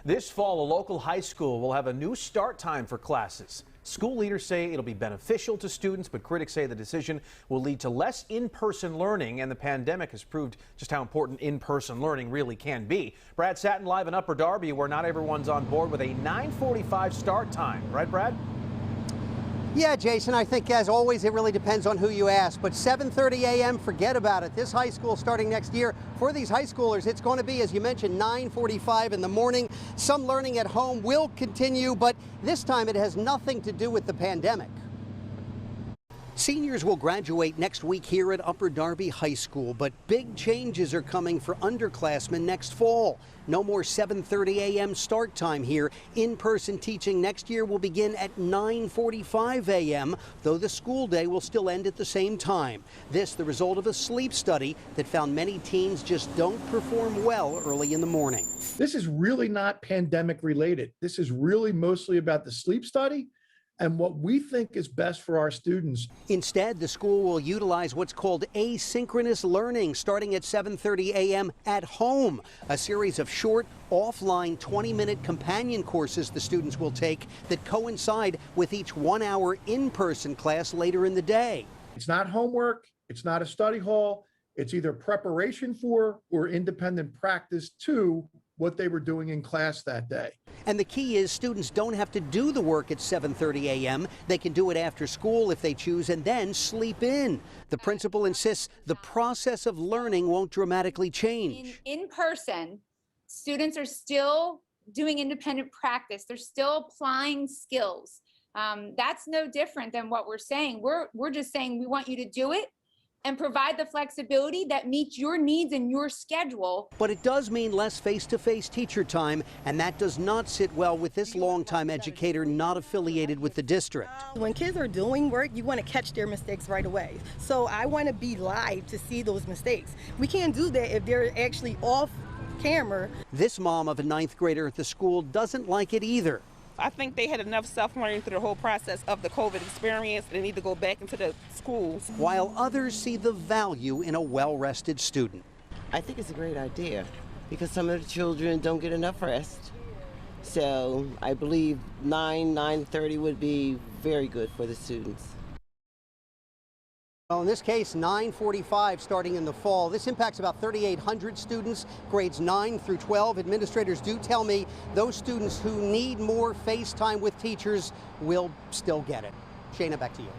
This fall, a local high school will have a new start time for classes. School leaders say it'll be beneficial to students, but critics say the decision will lead to less in-person learning, and the pandemic has proved just how important in-person learning really can be. Brad Satin live in Upper Darby, where not everyone's on board with a 9:45 start time. Right, Brad? Yeah, Jason, I think as always it really depends on who you ask, but 7:30 a.m., forget about it. This high school starting next year, for these high schoolers, it's going to be, as you mentioned, 9:45 in the morning. Some learning at home will continue, but this time it has nothing to do with the pandemic. Seniors will graduate next week here at Upper Darby High School, but big changes are coming for underclassmen next fall. No more 7:30 a.m. start time here. In-person teaching next year will begin at 9:45 a.m., though the school day will still end at the same time. This the result of a sleep study that found many teens just don't perform well early in the morning. This is really not pandemic related. This is really mostly about the sleep study and what we think is best for our students. Instead, the school will utilize what's called asynchronous learning starting at 7:30 a.m. at home. A series of short, offline 20-minute companion courses the students will take that coincide with each 1-hour in-person class later in the day. It's not homework. It's not a study hall. It's either preparation for or independent practice to what they were doing in class that day. And the key is students don't have to do the work at 7:30 a.m. They can do it after school if they choose and then sleep in. The principal insists the process of learning won't dramatically change. In person, students are still doing independent practice. They're still applying skills. That's no different than what we're saying. We're just saying we want you to do it and provide the flexibility that meets your needs and your schedule. But it does mean less face-to-face teacher time, and that does not sit well with this longtime educator not affiliated with the district. When kids are doing work, you want to catch their mistakes right away. So I want to be live to see those mistakes. We can't do that if they're actually off camera. This mom of a 9th grader at the school doesn't like it either. I think they had enough self-learning through the whole process of the COVID experience. They need to go back into the schools. While others see the value in a well-rested student. I think it's a great idea because some of the children don't get enough rest. So I believe 9:30 would be very good for the students. Well, in this case, 9:45 starting in the fall. This impacts about 3,800 students, grades 9 through 12. Administrators do tell me those students who need more face time with teachers will still get it. Shayna, back to you.